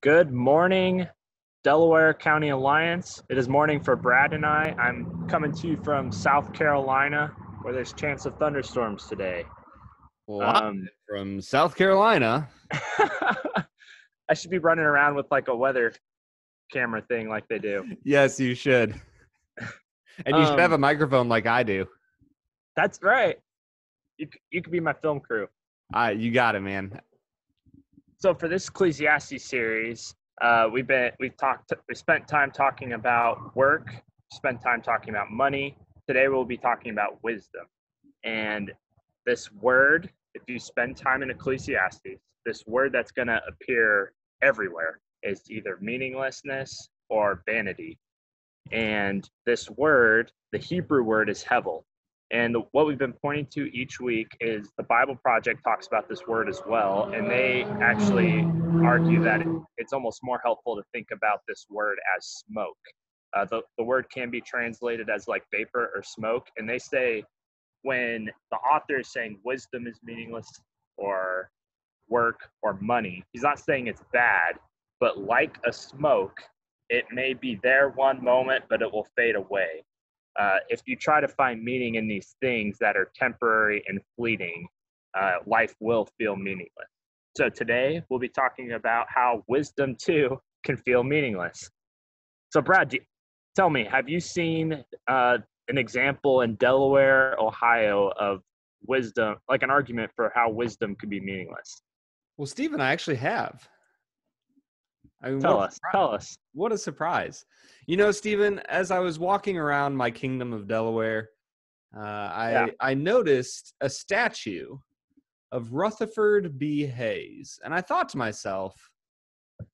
Good morning, Delaware County Alliance. It is morning for Brad and I. I'm coming to you from South Carolina, where there's chance of thunderstorms today. From South Carolina. I should be running around with like a weather camera thing like they do. Yes, you should. And you should have a microphone like I do. That's right. You could be my film crew. You got it, man. So for this Ecclesiastes series, we spent time talking about work, spent time talking about money. Today we'll be talking about wisdom. And this word, if you spend time in Ecclesiastes, this word that's going to appear everywhere is either meaninglessness or vanity. And this word, the Hebrew word, is hevel. And what we've been pointing to each week is the Bible Project talks about this word as well. And they actually argue that it's almost more helpful to think about this word as smoke. The word can be translated as like vapor or smoke. And they say when the author is saying wisdom is meaningless or work or money, he's not saying it's bad, but like a smoke, it may be there one moment, but it will fade away. If you try to find meaning in these things that are temporary and fleeting, life will feel meaningless. So today we'll be talking about how wisdom too can feel meaningless. So Brad, tell me, have you seen an example in Delaware, Ohio of wisdom, like an argument for how wisdom could be meaningless? Well, Stephen, I actually have. I mean, Tell us. What a surprise. You know, Stephen, as I was walking around my kingdom of Delaware, I noticed a statue of Rutherford B. Hayes. And I thought to myself,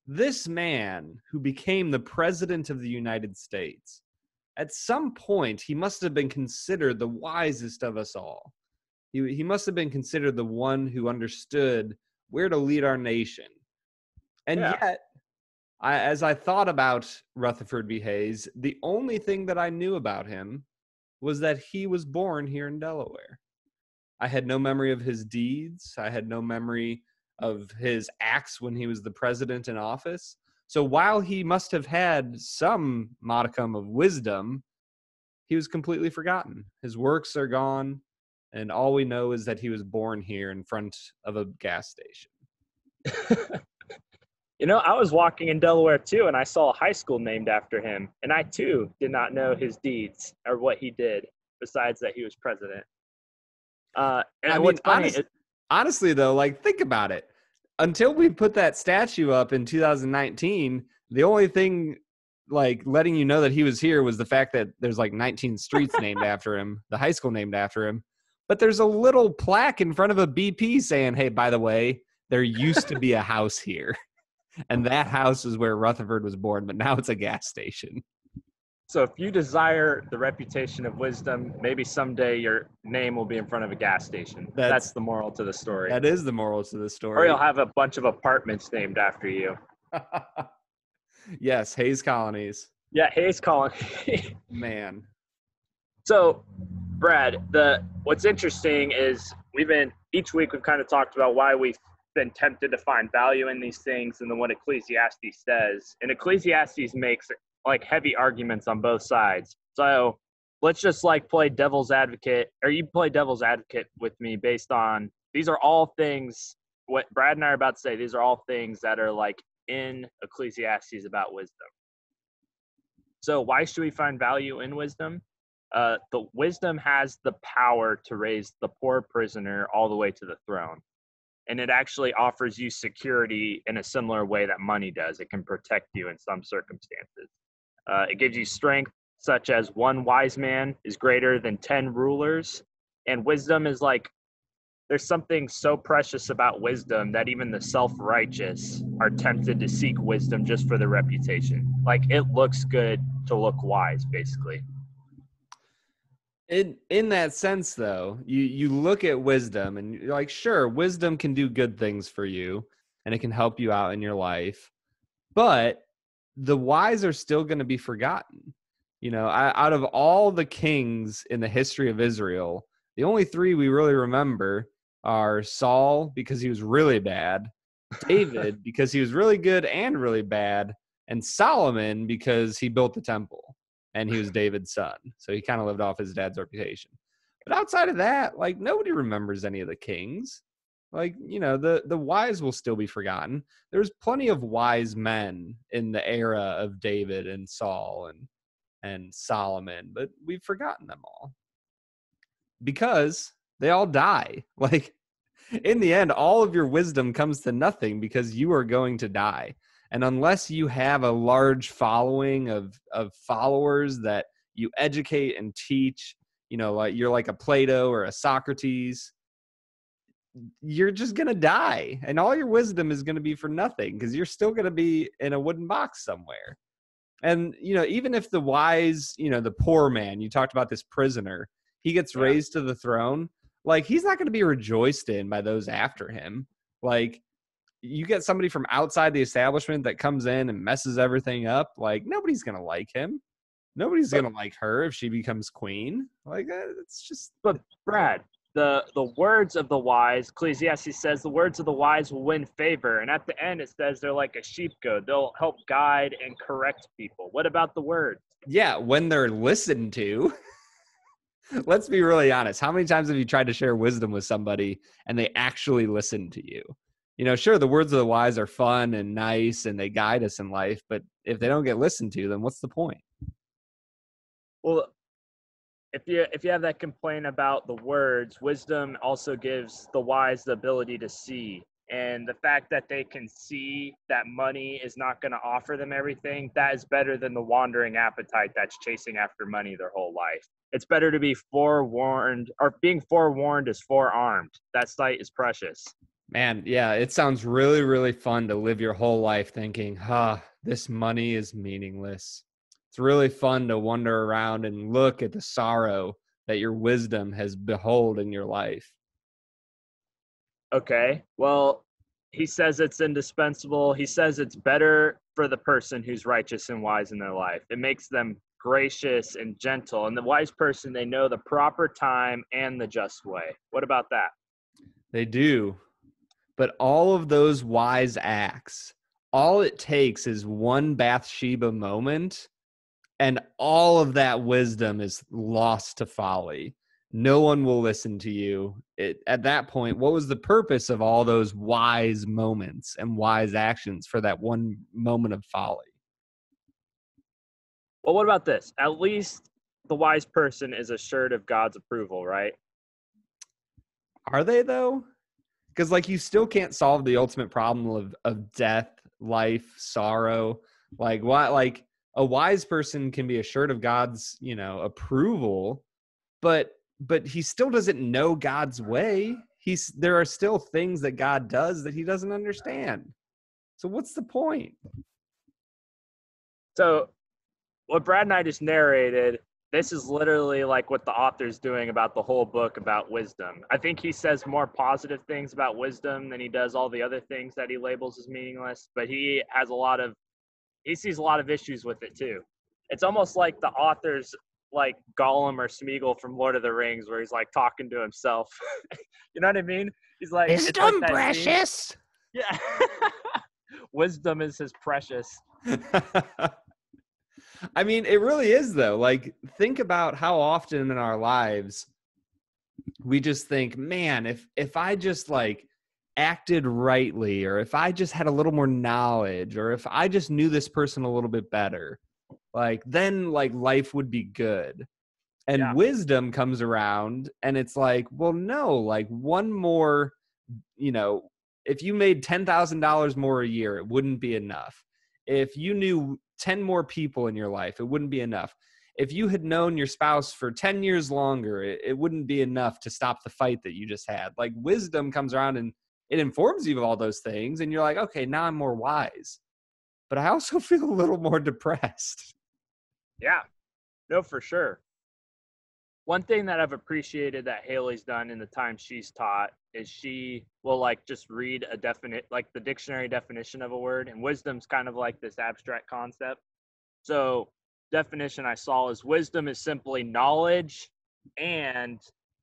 this man who became the president of the United States, at some point, he must have been considered the wisest of us all. He must have been considered the one who understood where to lead our nation. And yet, as I thought about Rutherford B. Hayes, the only thing that I knew about him was that he was born here in Delaware. I had no memory of his deeds. I had no memory of his acts when he was the president in office. So while he must have had some modicum of wisdom, he was completely forgotten. His works are gone, and all we know is that he was born here in front of a gas station. You know, I was walking in Delaware too, and I saw a high school named after him. And I too did not know his deeds or what he did, besides that he was president. What's funny, honestly, though, like, think about it. Until we put that statue up in 2019, the only thing like letting you know that he was here was the fact that there's like 19 streets named after him, the high school named after him. But there's a little plaque in front of a BP saying, hey, by the way, there used to be a house here. And that house is where Rutherford was born, but now it's a gas station. So if you desire the reputation of wisdom, maybe someday your name will be in front of a gas station. That's the moral to the story. That is the moral to the story. Or you'll have a bunch of apartments named after you. Yes, Hayes Colonies. Yeah, Hayes Colony. Man. So, Brad, what's interesting is each week we've kind of talked about why we've been tempted to find value in these things and then what Ecclesiastes says. And Ecclesiastes makes like heavy arguments on both sides. So let's just like play devil's advocate, or you play devil's advocate with me based on these are all things, what Brad and I are about to say, these are all things that are like in Ecclesiastes about wisdom. So why should we find value in wisdom? The wisdom has the power to raise the poor prisoner all the way to the throne. And it actually offers you security in a similar way that money does. It can protect you in some circumstances. It gives you strength, such as one wise man is greater than 10 rulers. And wisdom is like, there's something so precious about wisdom that even the self-righteous are tempted to seek wisdom just for the reputation. Like, it looks good to look wise, basically. In that sense, though, you look at wisdom and you're like, sure, wisdom can do good things for you and it can help you out in your life, but the wise are still going to be forgotten. You know, out of all the kings in the history of Israel, the only three we really remember are Saul, because he was really bad, David because he was really good and really bad, and Solomon because he built the temple and he was David's son. So he kind of lived off his dad's reputation. But outside of that, like nobody remembers any of the kings. Like, the wise will still be forgotten. There's plenty of wise men in the era of David and Saul and Solomon, but we've forgotten them all because they all die. Like, in the end, all of your wisdom comes to nothing because you are going to die. And unless you have a large following of followers that you educate and teach, like you're like a Plato or a Socrates, you're just going to die. And all your wisdom is going to be for nothing because you're still going to be in a wooden box somewhere. And, even if the wise, the poor man, you talked about this prisoner, he gets raised to the throne, like he's not going to be rejoiced in by those after him. Like you get somebody from outside the establishment that comes in and messes everything up, like nobody's going to like him. Nobody's going to like her if she becomes queen. Like it's just. But Brad, the words of the wise, Ecclesiastes says the words of the wise will win favor. And at the end, it says they're like a sheep goat. They'll help guide and correct people. What about the words? Yeah, when they're listened to. Let's be really honest. How many times have you tried to share wisdom with somebody and they actually listen to you? Sure, the words of the wise are fun and nice and they guide us in life, but if they don't get listened to, then what's the point? Well, if you have that complaint about the words, wisdom also gives the wise the ability to see. And the fact that they can see that money is not going to offer them everything, that is better than the wandering appetite that's chasing after money their whole life. It's better to be forewarned, or being forewarned is forearmed. That sight is precious. Man, yeah, it sounds really, really fun to live your whole life thinking, this money is meaningless. It's really fun to wander around and look at the sorrow that your wisdom has behold in your life. Okay, well, he says it's indispensable. He says it's better for the person who's righteous and wise in their life. It makes them gracious and gentle. And the wise person, they know the proper time and the just way. What about that? They do. But all of those wise acts, all it takes is one Bathsheba moment, and all of that wisdom is lost to folly. No one will listen to you. At that point, what was the purpose of all those wise moments and wise actions for that one moment of folly? Well, what about this? At least the wise person is assured of God's approval, right? Are they, though? Because, like, you still can't solve the ultimate problem of death, life, sorrow. Like, why? Like, a wise person can be assured of God's, approval, but he still doesn't know God's way. There are still things that God does that he doesn't understand. So what's the point? So what Brad and I just narrated, this is literally like what the author's doing about the whole book about wisdom. I think he says more positive things about wisdom than he does all the other things that he labels as meaningless, but he sees a lot of issues with it too. It's almost like the author's like Gollum or Smeagol from Lord of the Rings, where he's like talking to himself. You know what I mean? He's like, Wisdom, it's like that precious. Scene. Yeah. Wisdom is his precious. I mean, it really is, though. Like, think about how often in our lives we just think, man, if I just like acted rightly, or if I just had a little more knowledge, or if I just knew this person a little bit better, like then like life would be good. And wisdom comes around and it's like, well, no, like one more, if you made $10,000 more a year, it wouldn't be enough. If you knew 10 more people in your life, it wouldn't be enough. If you had known your spouse for 10 years longer, it wouldn't be enough to stop the fight that you just had. Like wisdom comes around and it informs you of all those things. And you're like, okay, now I'm more wise. But I also feel a little more depressed. Yeah, no, for sure. One thing that I've appreciated that Haley's done in the time she's taught is she will like just read a definite, like the dictionary definition of a word, and wisdom's kind of like this abstract concept. So definition I saw is wisdom is simply knowledge and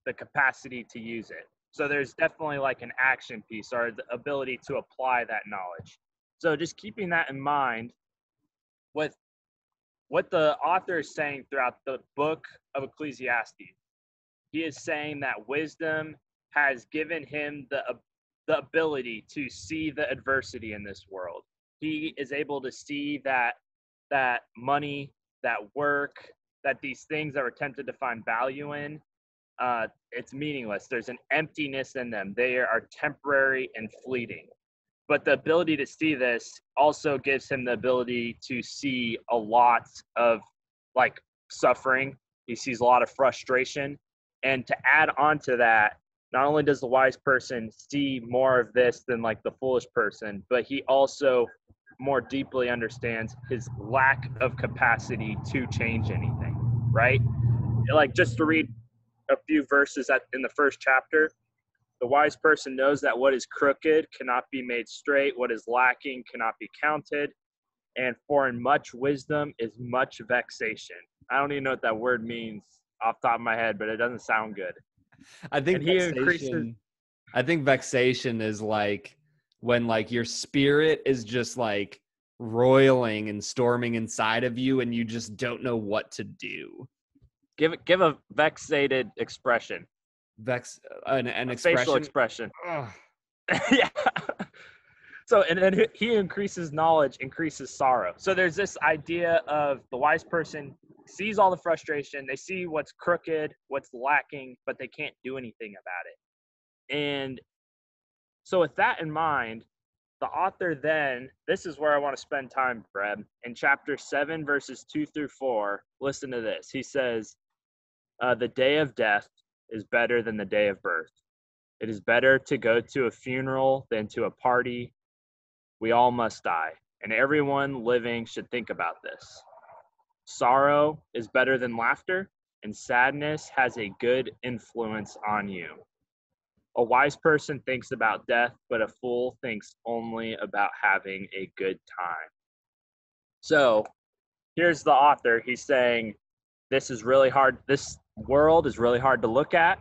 the capacity to use it. So there's definitely like an action piece or the ability to apply that knowledge. So just keeping that in mind with what the author is saying throughout the book of Ecclesiastes, he is saying that wisdom has given him the ability to see the adversity in this world. He is able to see that money, that work, that these things that we're tempted to find value in, it's meaningless. There's an emptiness in them. They are temporary and fleeting. But the ability to see this also gives him the ability to see a lot of like suffering. He sees a lot of frustration. And to add on to that, not only does the wise person see more of this than like the foolish person, but he also more deeply understands his lack of capacity to change anything, right? Like just to read a few verses in the first chapter, the wise person knows that what is crooked cannot be made straight, what is lacking cannot be counted, and for in much wisdom is much vexation. I don't even know what that word means off the top of my head, but it doesn't sound good. I think And he increases. vexation is like when like your spirit is just like roiling and storming inside of you and you just don't know what to do. Give a vexated expression. An A expression. facial expression. Yeah. So, and then he increases knowledge, increases sorrow. So there's this idea of the wise person sees all the frustration. They see what's crooked, what's lacking, but they can't do anything about it. And so with that in mind, the author then, this is where I want to spend time, Brad. In chapter 7, verses 2 through 4, listen to this. He says, the day of death is better than the day of birth. It is better to go to a funeral than to a party. We all must die, and everyone living should think about this. Sorrow is better than laughter, and sadness has a good influence on you. A wise person thinks about death, but a fool thinks only about having a good time. So here's the author. He's saying, this is really hard. This world is really hard to look at.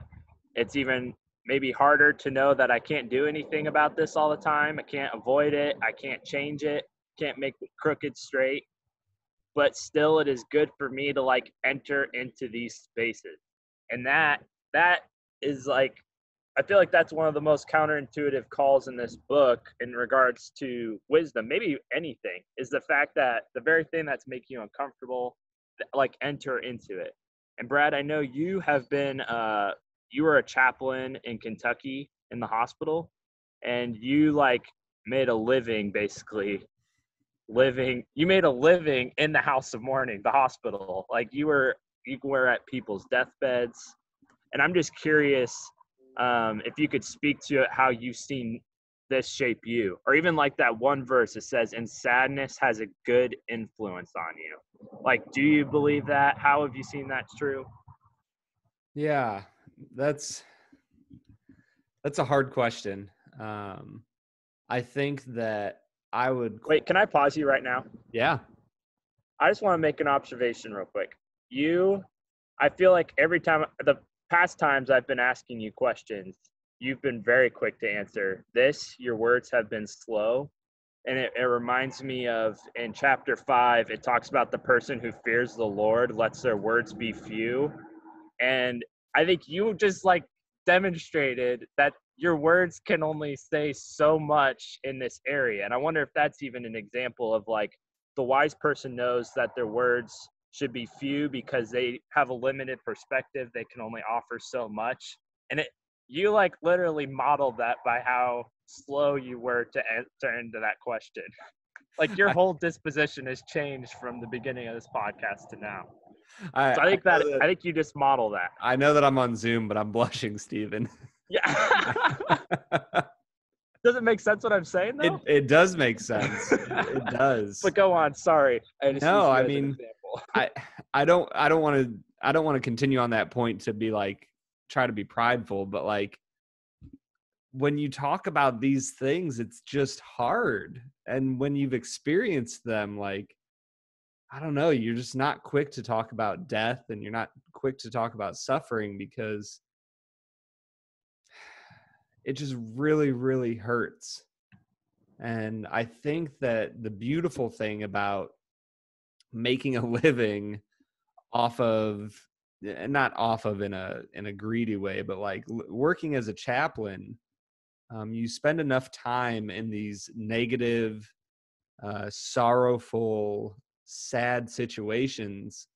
It's even maybe harder to know that I can't do anything about this all the time. I can't avoid it. I can't change it. Can't make it crooked straight. But still, it is good for me to like enter into these spaces. And that is like, I feel like that's one of the most counterintuitive calls in this book in regards to wisdom, maybe anything, is the fact that the very thing that's making you uncomfortable, like enter into it. And Brad, I know you have been, you were a chaplain in Kentucky in the hospital, and you like made a living basically you made a living in the house of mourning, the hospital. Like you were at people's deathbeds. And I'm just curious if you could speak to how you've seen this shape you, or even like that one verse that says, and sadness has a good influence on you. Like, do you believe that? How have you seen that's true? Yeah, that's a hard question. I think that I would. Wait, can I pause you right now? Yeah. I just want to make an observation real quick. I feel like every time, the past times I've been asking you questions, you've been very quick to answer. Your words have been slow. And it reminds me of in chapter 5, it talks about the person who fears the Lord, lets their words be few. And I think you just like demonstrated that your words can only say so much in this area. And I wonder if that's even an example of like the wise person knows that their words should be few because they have a limited perspective. They can only offer so much. And you like literally modeled that by how slow you were to answer into that question. Like your whole disposition has changed from the beginning of this podcast to now. So I think you just model that. I know that I'm on Zoom, but I'm blushing, Steven. Yeah. Does it make sense what I'm saying though? It does make sense. It does. But go on. Sorry. No, I mean, I don't want to continue on that point to be like try to be prideful, but like when you talk about these things, it's just hard. And when you've experienced them, like I don't know, you're just not quick to talk about death and you're not quick to talk about suffering because it just really, really hurts. And I think that the beautiful thing about making a living off of, not off of in a greedy way, but like working as a chaplain, you spend enough time in these negative, sorrowful, sad situations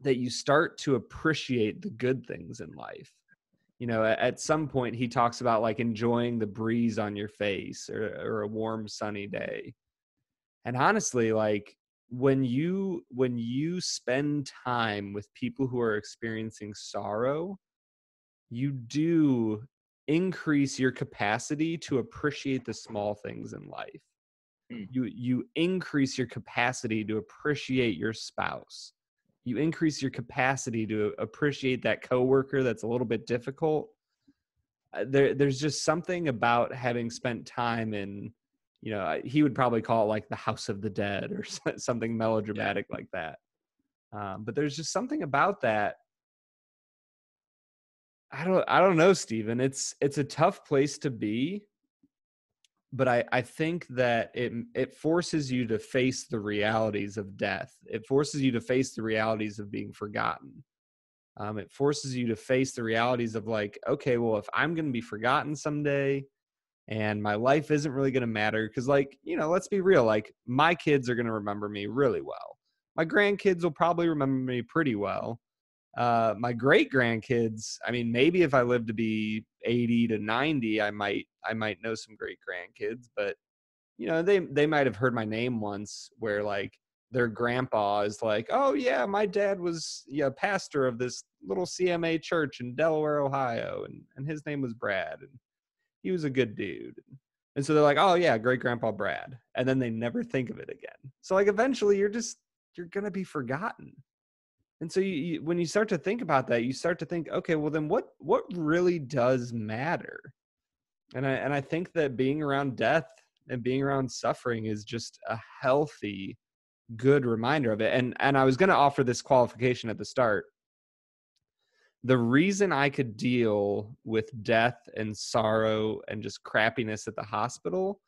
that you start to appreciate the good things in life. At some point he talks about like enjoying the breeze on your face, or a warm sunny day. And honestly, like when you spend time with people who are experiencing sorrow, you do increase your capacity to appreciate the small things in life. Mm. You increase your capacity to appreciate your spouse. You increase your capacity to appreciate that coworker that's a little bit difficult. There's just something about having spent time in, he would probably call it like the house of the dead or something melodramatic like that. But there's just something about that. I don't know, Stephen. It's a tough place to be, but I think that it forces you to face the realities of death. It forces you to face the realities of being forgotten. It forces you to face the realities of like, okay, well, if I'm going to be forgotten someday and my life isn't really going to matter, because like, let's be real, like my kids are going to remember me really well. My grandkids will probably remember me pretty well. My great grandkids, I mean, maybe if I live to be 80 to 90, I might know some great grandkids, but they might have heard my name once, where like their grandpa is like, oh yeah, my dad was pastor of this little CMA church in Delaware, Ohio, and his name was Brad, and he was a good dude. And so they're like, oh yeah, great grandpa Brad, and then they never think of it again. So like eventually you're gonna be forgotten. And so when you start to think about that, you start to think, okay, well then what really does matter? And I think that being around death and being around suffering is just a healthy, good reminder of it. And I was going to offer this qualification at the start. The reason I could deal with death and sorrow and just crappiness at the hospital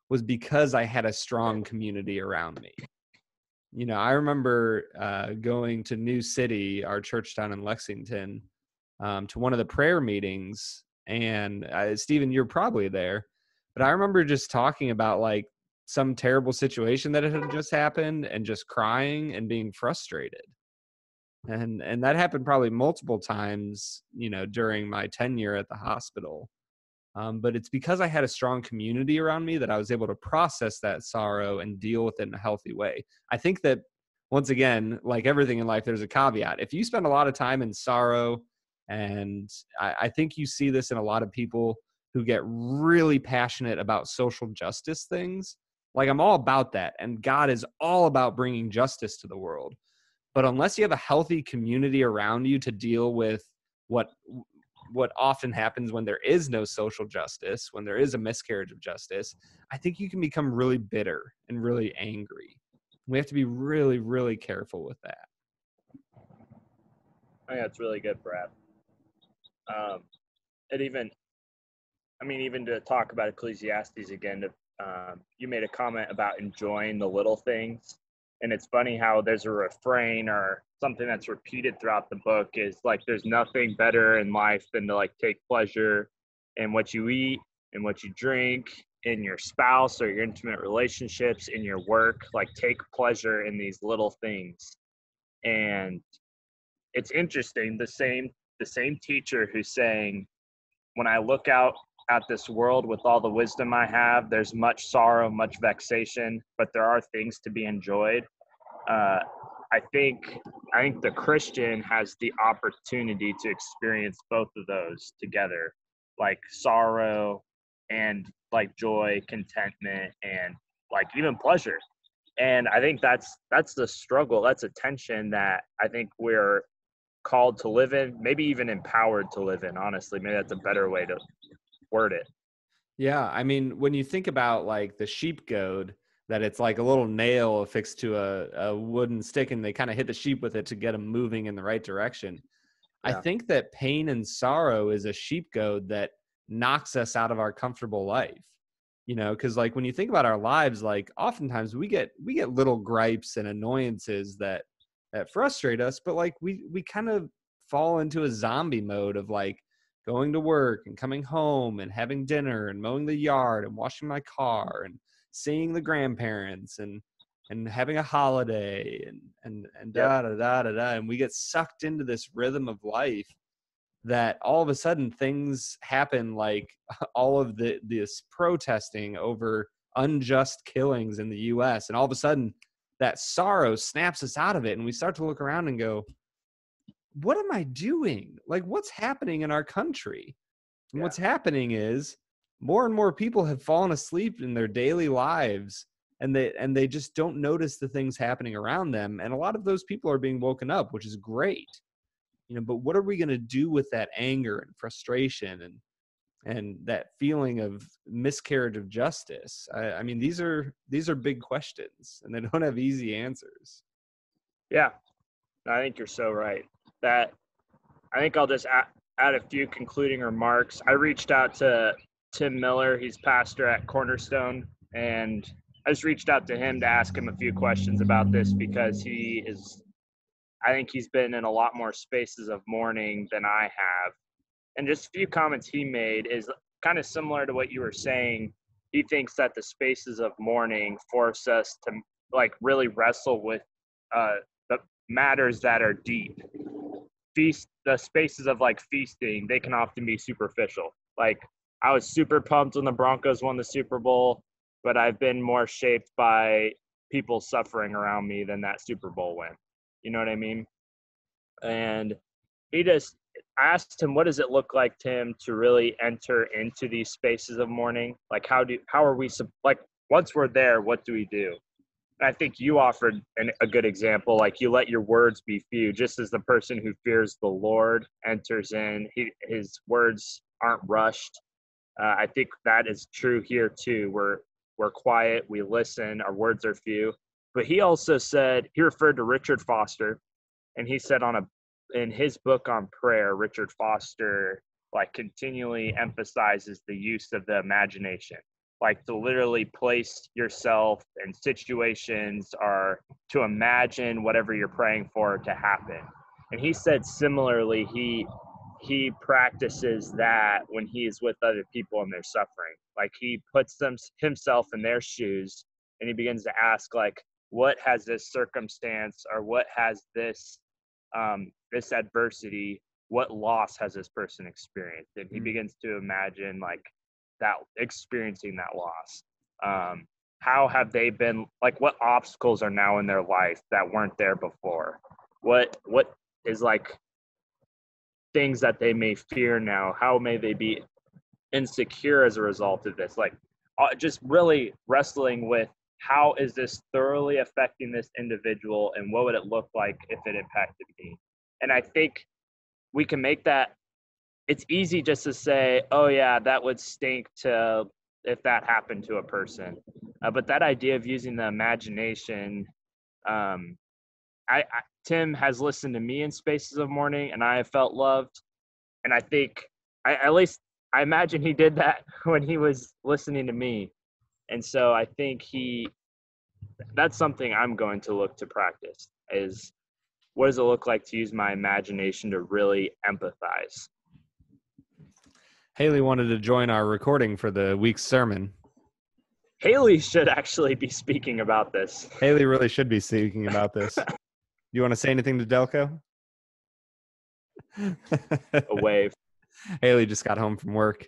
was because I had a strong community around me. I remember going to New City, our church down in Lexington, to one of the prayer meetings. And Stephen, you're probably there, but I remember just talking about like some terrible situation that had just happened and just crying and being frustrated. And that happened probably multiple times, during my tenure at the hospital. But it's because I had a strong community around me that I was able to process that sorrow and deal with it in a healthy way. I think that, once again, like everything in life, there's a caveat. If you spend a lot of time in sorrow, and I think you see this in a lot of people who get really passionate about social justice things. Like I'm all about that. And God is all about bringing justice to the world. But unless you have a healthy community around you to deal with what often happens when there is no social justice, when there is a miscarriage of justice, I think you can become really bitter and really angry. We have to be really, really careful with that. I think that's really good, Brad. It even to talk about Ecclesiastes again, you made a comment about enjoying the little things. And it's funny how there's a refrain or something that's repeated throughout the book is like, there's nothing better in life than to like take pleasure in what you eat and what you drink, in your spouse or your intimate relationships, in your work. Like take pleasure in these little things. And it's interesting, the same teacher who's saying, when I look out at this world with all the wisdom I have, there's much sorrow, much vexation, but there are things to be enjoyed. I think the Christian has the opportunity to experience both of those together, like sorrow and like joy, contentment, and like even pleasure. And I think that's the struggle. That's a tension that I think we're called to live in, maybe even empowered to live in, honestly. Maybe that's a better way to word it. Yeah, I mean, when you think about like the sheep goad, that it's like a little nail affixed to a wooden stick, and they kind of hit the sheep with it to get them moving in the right direction. I Yeah. think that pain and sorrow is a sheep goad that knocks us out of our comfortable life. Because like when you think about our lives, like oftentimes we get little gripes and annoyances that frustrate us, but like we kind of fall into a zombie mode of like going to work and coming home and having dinner and mowing the yard and washing my car and seeing the grandparents and having a holiday and Yep. da da da da da, and we get sucked into this rhythm of life that all of a sudden things happen, like all of this protesting over unjust killings in the US, and all of a sudden that sorrow snaps us out of it and we start to look around and go, what am I doing? Like, what's happening in our country? And Yeah. what's happening is more and more people have fallen asleep in their daily lives, and they just don't notice the things happening around them, and a lot of those people are being woken up, which is great. But what are we going to do with that anger and frustration and that feeling of miscarriage of justice? I mean, these are big questions, and they don't have easy answers. Yeah. I think you're so right. That I think I'll just add a few concluding remarks. I reached out to Tim Miller. He's pastor at Cornerstone, and I just reached out to him to ask him a few questions about this because I think he's been in a lot more spaces of mourning than I have. And just a few comments he made is kind of similar to what you were saying. He thinks that the spaces of mourning force us to like really wrestle with the matters that are deep. The spaces of like feasting, they can often be superficial. Like I was super pumped when the Broncos won the Super Bowl, but I've been more shaped by people suffering around me than that Super Bowl win. You know what I mean? And he just asked him, what does it look like to him to really enter into these spaces of mourning? Like how are we like once we're there, what do we do? And I think you offered a good example. Like you let your words be few, just as the person who fears the Lord enters in. His words aren't rushed. I think that is true here too. We're quiet, we listen, our words are few. But he also said, he referred to Richard Foster, and he said in his book on prayer, Richard Foster like continually emphasizes the use of the imagination, like to literally place yourself in situations or to imagine whatever you're praying for to happen. And he said similarly, he practices that when he is with other people and they're suffering. Like he puts himself in their shoes and he begins to ask, like, what has this circumstance or what has this this adversity, what loss has this person experienced? And he begins to imagine like that, experiencing that loss. How have they been, like, what obstacles are now in their life that weren't there before? What is like things that they may fear now? How may they be insecure as a result of this? Like just really wrestling with how is this thoroughly affecting this individual and what would it look like if it impacted me? And I think we can make that, it's easy just to say, oh yeah, that would stink to if that happened to a person. But that idea of using the imagination, um, Tim has listened to me in spaces of mourning and I have felt loved. And I think at least I imagine he did that when he was listening to me. And so I think that's something I'm going to look to practice is what does it look like to use my imagination to really empathize? Haley wanted to join our recording for the week's sermon. Haley should actually be speaking about this. Haley really should be speaking about this. You want to say anything to Delco? A wave. Haley just got home from work.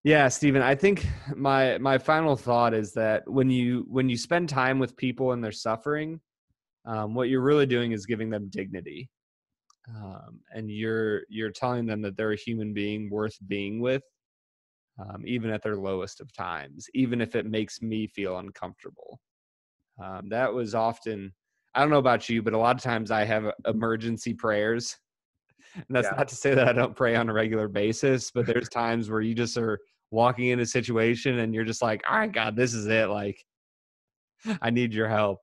Yeah, Stephen, I think my final thought is that when you spend time with people and they're suffering, what you're really doing is giving them dignity, and you're telling them that they're a human being worth being with, even at their lowest of times, even if it makes me feel uncomfortable. That was often, I don't know about you, but a lot of times I have emergency prayers. And that's not to say that I don't pray on a regular basis, but there's times where you just are walking in a situation and you're just like, all right, God, this is it. Like, I need your help.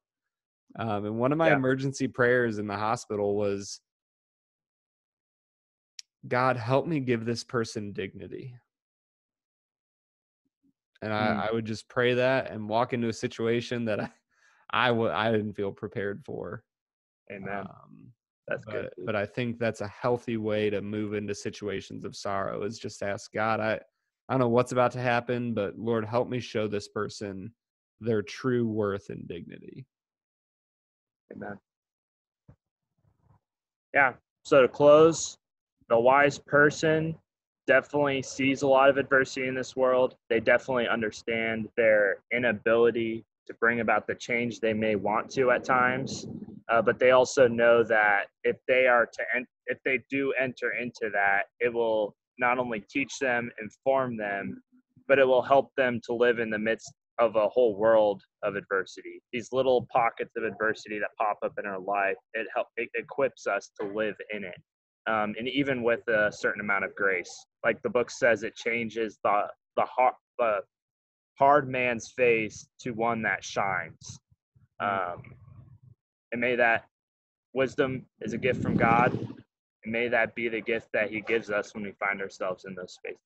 And one of my emergency prayers in the hospital was, God, help me give this person dignity. And Mm, I would just pray that and walk into a situation that I didn't feel prepared for. amen. Um, That's good, dude. but I think that's a healthy way to move into situations of sorrow, is just ask God, I don't know what's about to happen, but Lord, help me show this person their true worth and dignity. Amen. Yeah. So to close, the wise person definitely sees a lot of adversity in this world. They definitely understand their inability to bring about the change they may want to at times, but they also know that if they do enter into that, it will not only teach them, inform them, but it will help them to live in the midst of a whole world of adversity. These little pockets of adversity that pop up in our life, it equips us to live in it, and even with a certain amount of grace. Like the book says, it changes the hard man's face to one that shines. Um, and may that wisdom is a gift from God, and may that be the gift that He gives us when we find ourselves in those spaces.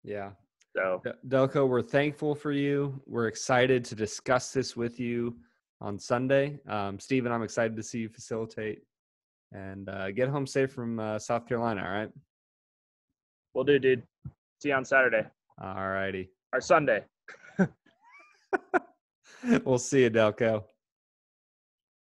Yeah. So, Delco, we're thankful for you. We're excited to discuss this with you on Sunday. Stephen, I'm excited to see you facilitate, and get home safe from South Carolina. All right. we'll do, dude. See you on Saturday All righty. or Sunday. We'll see you, Delco.